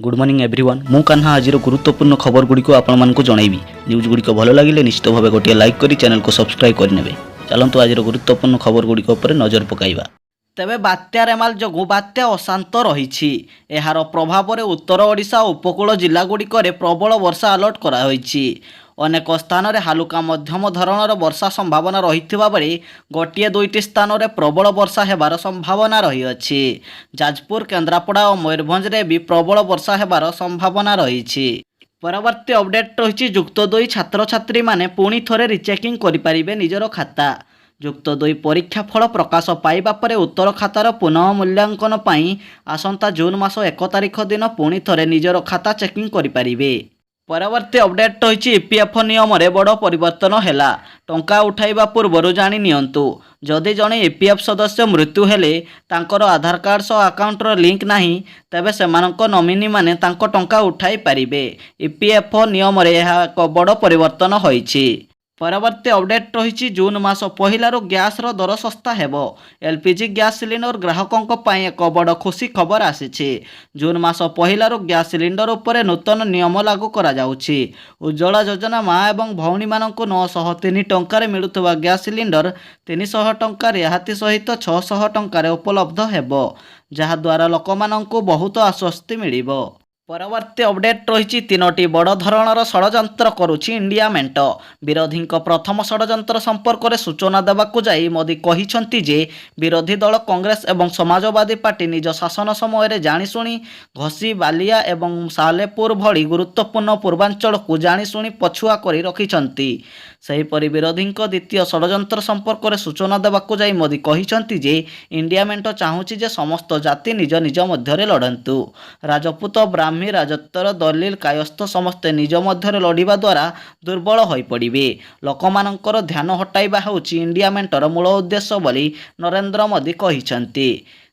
Good morning everyone मु कान्हा आज गुरुत्वपूर्ण खबर गुड़िक आपको जनइबी न्यूज गुड़िक भल लगे निश्चित भाव गोटे लाइक करी चैनल को सब्सक्राइब करने चलतु आज गुरुत्वपूर्ण खबर गुड़िक नजर पकाइबा। तेबे बात्या रेमाल जोगु बात्या अशांत रही यार प्रभाव में उत्तर ओडिशा उपकूल जिलागुड़िक प्रबल वर्षा अलर्ट कराहोइछि। अनेक स्थान में हालुका मध्यम धरणर वर्षा संभावना रही बेले गोटे दुईटी स्थान में प्रबल वर्षा हेबार संभावना रही। जाजपुर केन्द्रापड़ा और मयूरभंज में भी प्रबल वर्षा हेबार संभावना रही। परवर्ती अपडेट रही जुक्त 2 छात्र छात्री माने पुणी थोड़े रिचेकिंग करें निजर खाता। जुक्त 2 परीक्षा फल प्रकाश पाइबा परे उत्तर खातार पुनः मूल्यांकन पाई आसंता जून मास 1 तारिख दिन पुणी थोड़े निजर खाता चेकिंग करें। परवर्ती अपडेट रही ईपीएफ नियम रे बड़ परिवर्तन हैला। टंका उठाइबा पूर्व जानि नियंतु जदि जड़े ईपीएफ सदस्य मृत्यु हेले तांकर आधार कार्ड सह अकाउंट लिंक नाही तेबे सेमानक नॉमिनी माने तांको टंका उठाई पारिबे। ईपीएफ नियम रे यह एक बड़ परिवर्तन होइछि। परवर्ती अपडेट रही जून मास पहिलारू गैस दर सस्ता हेबो। एलपीजी गैस सिलिंडर ग्राहकों पाई एक बड़ खुशी खबर आसी। जून मास पहिलारू गैस सिलिंडर उपरे नूतन नियम लागू करा जाउछि। उज्ज्वला योजना माँ एवं भौणी मानक 903 टंकार मिलुथुवा गैस सिलिंडर 300 टंका रिहाती सहित 600 टंकार उपलब्ध हेबो जहाद्वारा लोकमानंकु बहुत आश्वस्ति मिलिबो। परवर्ती अपडेट रही 3टी बड़ धरणर षड्यंत्र करुछि इंडिया मेंट। विरोधी प्रथम षड्यंत्र संपर्क में सूचना देवाकू जाई मोदी कहिसंती जे विरोधी दल कांग्रेस एवं समाजवादी पार्टी निज शासन समय जाणीशुणी घसी बालिया एवं सालेपुर भली गुरुत्वपूर्ण पूर्वांचल को जाणीशुणी पछुआ करी रखिछंती। सेहीपरि विरोधी द्वितीय षड्यंत्र संपर्क में सूचना देवाकू जाई मोदी कहिसंती जे इंडिया मेंट चाहूछि जे समस्त जाति निज निज मध्य लड़तु। राजपूत ब्राह्मी राजत्वर दलिल कायस्थ समस्ते निज मध्य लड़िबा द्वारा दुर्बल होई पड़िबे। लोकमानंकर ध्यान हटाइबा होउछि इंडिया मेंटर मूल उद्देश्य बोली नरेंद्र मोदी कहिसंती।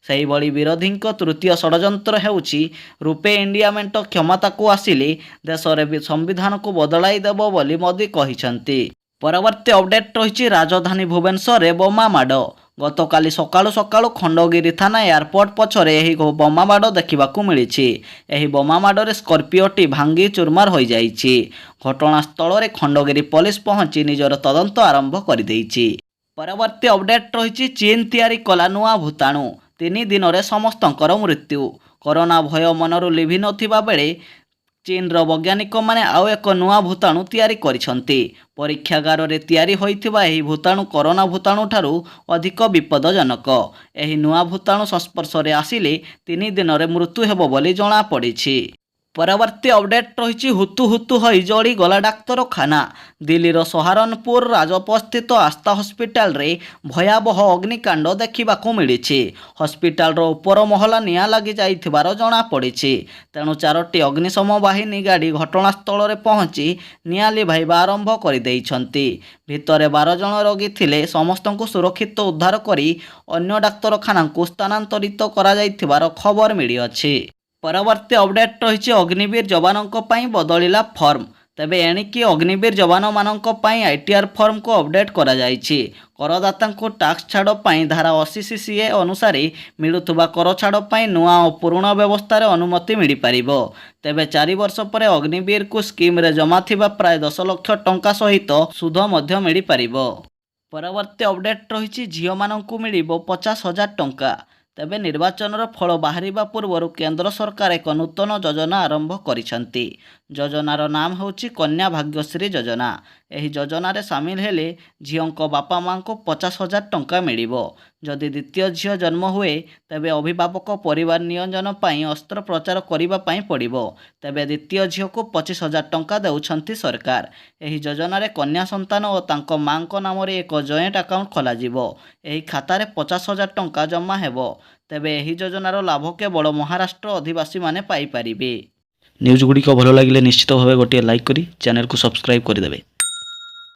सेहीभଳି विरोधी तृतीय षड्यंत्र हेउछि रूपे इंडिया मेंट क्षमता को आसिले देश रे संविधान को बदलाई देबो बोली मोदी कहिसंती। परवर्ती अपडेट रही राजधानी भुवनेश्वर रे बोमा माड़। गतकाली सकाळु सकाळु खंडगिरी थाना एयरपोर्ट पछरे एही बोमा माड़ देखिबाकू मिलिछि। एही बोमा माड़रे स्कॉर्पियोटी भांगी चुरमार हो जाइछि। घटनास्थल रे खंडगिरी पुलिस पहुंची निजर तदंत आरंभ कर देइछि। परवर्ती अपडेट रही चीन तैयारी कला नुआ भूताणु 3 दिन रे समस्तंकर मृत्यु। कोरोना भय मनरू लिभि नथिबा बेले चीन वैज्ञानिक माने आउ एक नुआ भूताणु तैयारी करिसंती। परीक्षागार रे तैयारी होइथिबा एही भूताणु कोरोना भूताणु ठारू अधिक विपदजनक। एही नुआ भूताणु संस्पर्श रे आसिले 3 दिन रे मृत्यु हेबो बोली जणा पड़िछि। परवर्ती अपडेट रही हुतु हुतु होई जड़ी गला डाक्तरखाना। दिल्लीर सहारनपुर राजपथ स्थित आस्था हस्पिटाल रे भयावह अग्निकांड देखा मिली। हस्पिटाल उपर महला निआं लगी जाइथिबार जणा पड़िछि। तेणु 4टी अग्निशम बाहिनी गाड़ी घटनास्थल में पहुंची निआं लिभाइबा आरंभ कर देइछंती। भितरे 12 जन रोगी थिले समस्त को सुरक्षित उद्धार करी अन्य डाक्तरखाना को स्थानांतरित करा जाइथिबार खबर मिली अछि। परवर्ती अपडेट रही अग्निवीर जवानों बदलिला फर्म। तेबे एणिकी अग्निवीर जवान मानक आईटीआर फर्म को अपडेट करा जाइछि। करदाता को टैक्स छाड़ पाई धारा 80 सीसीए अनुसार मिलुथुबा कर छाड़ पाई नुआ और पुराना व्यवस्था रे अनुमति मिल पारिबो। तेबे 4 वर्ष पर अग्निवीर को स्कीम रे जमा थिबा प्राय 10 लाख टंका सहित सुध मध्य मिल पारिबो। परवर्ती अपडेट रही झियो मानकु मिलिबो 50,000 टंका। तेबे निर्वाचन फल बाहरिबा पूर्व केंद्र सरकार एक नूतन योजना आरंभ करिसंती। योजनार नाम होछि कन्या भाग्यश्री योजना। एही योजना रे सामिल हेले झियों बापा माँ को 50,000 टंका मिलिबो। जदि द्वितीय झियो जन्म हुए तेबे अभिभावक परिवार नियोजन पाई अस्त्रोपचार करिबा पाई पड़िबो। तेबे द्वितीय झियो को 25,000 टंका देउछंती सरकार। एही योजना रे कन्या संतान और तांको माँ को नाम रे एक जॉइंट अकाउंट खोला जिवो। एही खाता रे 50,000 टंका जमा हेबो। तेबे एही योजनार लाभ केवल महाराष्ट्र अधिवासी माने पाई पारिबे। न्यूज गुड़िक भल लगे निश्चित भाव गोटे लाइक करी चैनल को सब्सक्राइब करदेवे।